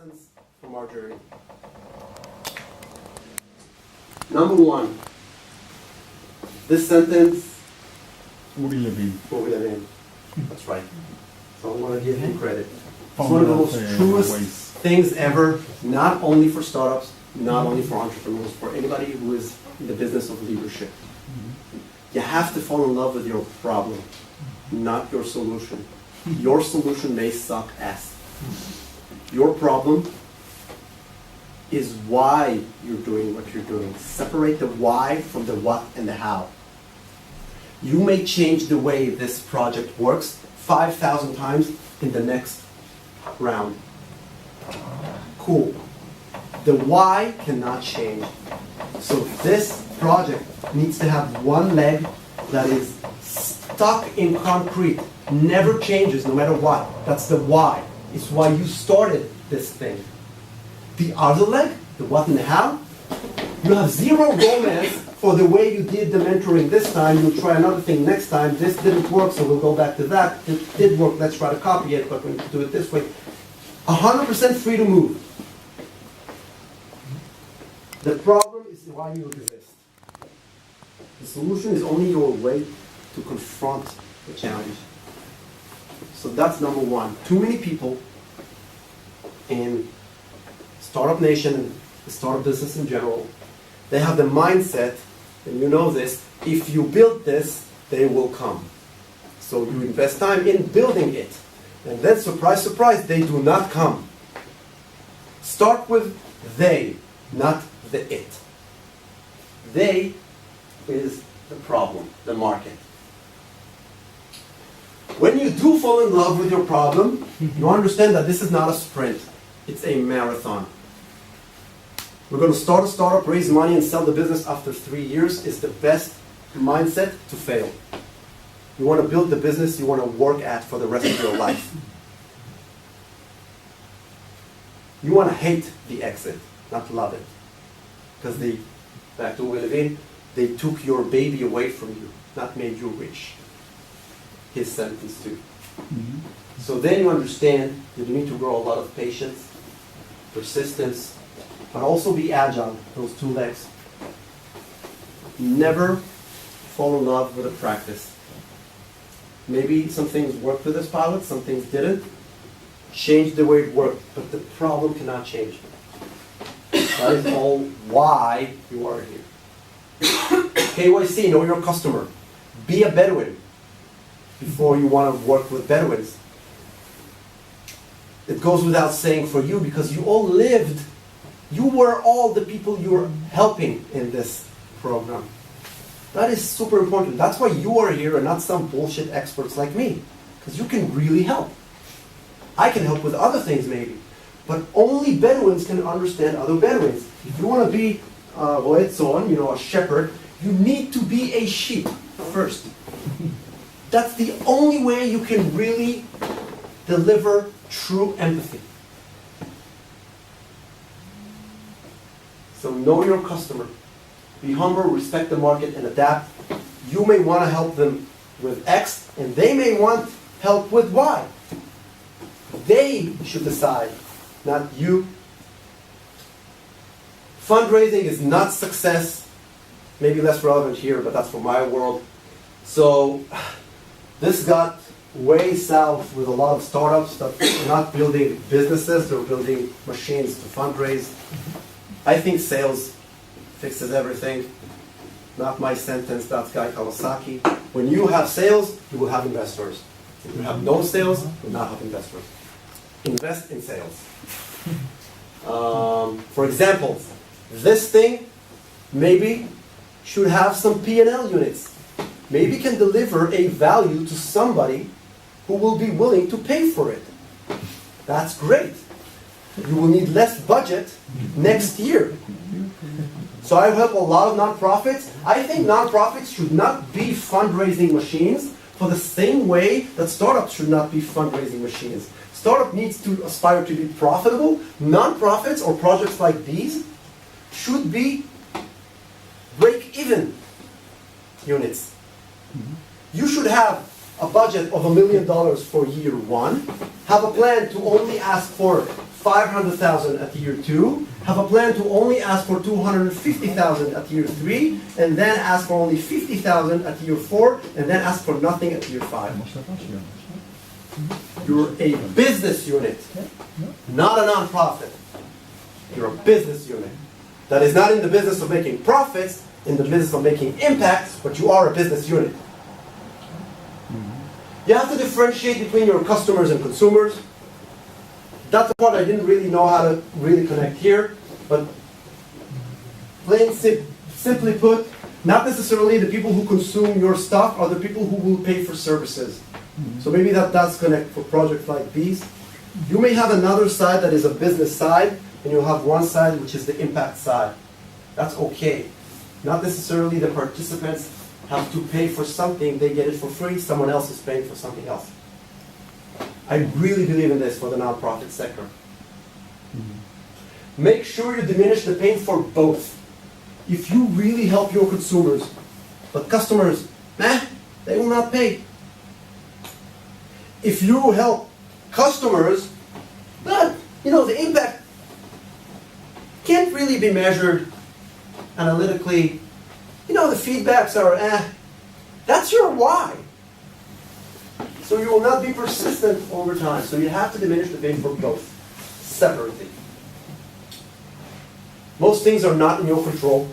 lessons from our journey. Number one, this sentence, that's right. So I want to give him credit. It's one of the most truest things ever, not only for startups, not only for entrepreneurs, for anybody who is in the business of leadership. You have to fall in love with your problem, not your solution. Your solution may suck ass. Your problem is why you're doing what you're doing. Separate the why from the what and the how. You may change the way this project works 5,000 times in the next round. Cool. The why cannot change. So this project needs to have one leg that is stuck in concrete, never changes no matter what. That's the why. It's why you started this thing. The other leg, the what and the how, you have zero romance for the way you did the mentoring this time. You'll try another thing next time. This didn't work, so we'll go back to that. It did work, let's try to copy it, but we need to do it this way. 100% free to move. The problem is why you exist. The solution is only your way to confront the challenge. So that's number one. Too many people in Startup Nation and the startup business in general, they have the mindset, and you know this, if you build this, they will come. So you invest time in building it. And then, surprise, surprise, they do not come. Start with they, not the it. They is the problem, the market. When you do fall in love with your problem, you understand that this is not a sprint, it's a marathon. We're going to start a startup, raise money, and sell the business after 3 years is the best mindset to fail. You want to build the business you want to work at for the rest of your life. You want to hate the exit, not love it. Because back to Gvahim, they took your baby away from you, not made you rich. His sentence too. So then you understand that you need to grow a lot of patience, persistence, but also be agile, those two legs. Never fall in love with a practice. Maybe some things worked with this pilot, some things didn't. Change the way it worked, but the problem cannot change. That is all why you are here. KYC, know your customer. Be a Bedouin before you want to work with Bedouins. It goes without saying for you because you all lived, you were all the people you were helping in this program. That is super important. That's why you are here and not some bullshit experts like me. Because you can really help. I can help with other things maybe. But only Bedouins can understand other Bedouins. If you want to be a shepherd, you need to be a sheep first. That's the only way you can really deliver true empathy. So know your customer. Be humble, respect the market, and adapt. You may want to help them with X, and they may want help with Y. They should decide, not you. Fundraising is not success. Maybe less relevant here, but that's for my world. So this got way south with a lot of startups that are not building businesses, they're building machines to fundraise. I think sales fixes everything. Not my sentence, that's Guy Kawasaki. When you have sales, you will have investors. If you have no sales, you will not have investors. Invest in sales. For example, this thing maybe should have some P&L units. Maybe can deliver a value to somebody who will be willing to pay for it. That's great. You will need less budget next year. So I help a lot of nonprofits. I think nonprofits should not be fundraising machines for the same way that startups should not be fundraising machines. Startup needs to aspire to be profitable. Nonprofits or projects like these should be break-even units. You should have a budget of $1 million for year one, have a plan to only ask for 500,000 at year 2, have a plan to only ask for 250,000 at year 3, and then ask for only 50,000 at year 4, and then ask for nothing at year 5. You're a business unit, not a non-profit. You're a business unit that is not in the business of making profits, in the business of making impacts, but you are a business unit. You have to differentiate between your customers and consumers. That's the part I didn't really know how to really connect here, but simply put, not necessarily the people who consume your stuff are the people who will pay for services. So maybe that does connect for projects like these. You may have another side that is a business side, and you'll have one side which is the impact side. That's okay. Not necessarily the participants have to pay for something, they get it for free, someone else is paying for something else. I really believe in this for the nonprofit sector. Make sure you diminish the pain for both. If you really help your consumers, but customers, they will not pay. If you help customers, but the impact can't really be measured analytically. The feedbacks are, that's your why. So you will not be persistent over time. So you have to diminish the pain for both, separately. Most things are not in your control.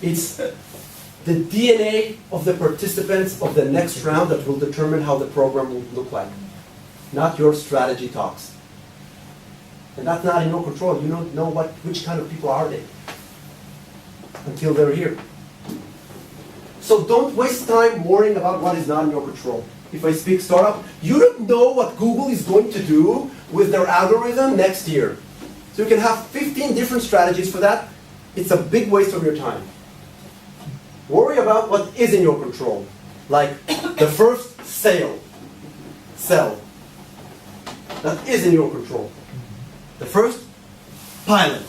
It's the DNA of the participants of the next round that will determine how the program will look like, not your strategy talks. And that's not in your control. You don't know which kind of people are they until they're here. So don't waste time worrying about what is not in your control. If I speak startup, you don't know what Google is going to do with their algorithm next year. So you can have 15 different strategies for that. It's a big waste of your time. Worry about what is in your control. Like the first sell. That is in your control. The first pilot.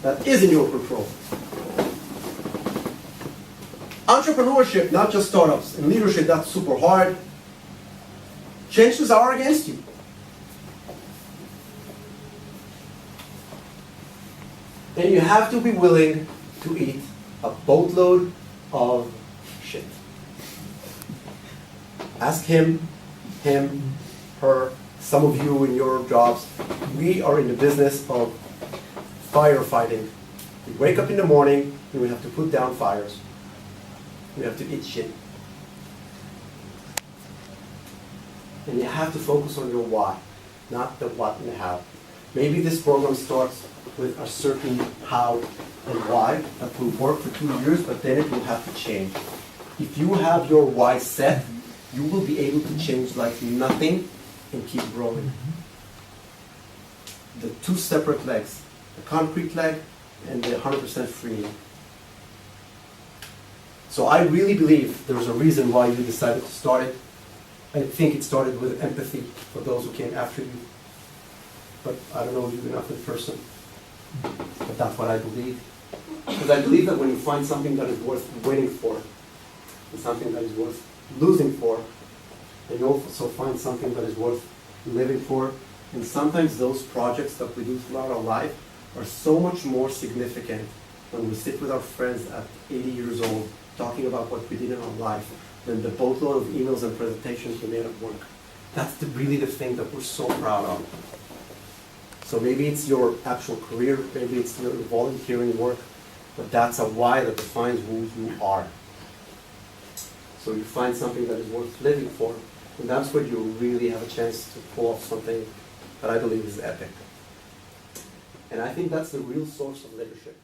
That is in your control. Entrepreneurship, not just startups, and leadership, that's super hard. Chances are against you. And you have to be willing to eat a boatload of shit. Ask him, her, some of you in your jobs. We are in the business of firefighting. We wake up in the morning and we have to put down fires. We have to eat shit. And you have to focus on your why, not the what and the how. Maybe this program starts with a certain how and why that will work for 2 years, but then it will have to change. If you have your why set, you will be able to change like nothing and keep growing. The two separate legs, the concrete leg and the 100% free. So I really believe there's a reason why you decided to start it. I think it started with empathy for those who came after you. But I don't know you enough in person. But that's what I believe. Because I believe that when you find something that is worth waiting for, and something that is worth losing for, and you also find something that is worth living for, and sometimes those projects that we do throughout our life are so much more significant when we sit with our friends at 80 years old talking about what we did in our life than the boatload of emails and presentations we made at work. That's really the thing that we're so proud of. So maybe it's your actual career, maybe it's your volunteering work, but that's a why that defines who you are. So you find something that is worth living for, and that's where you really have a chance to pull off something that I believe is epic. And I think that's the real source of leadership.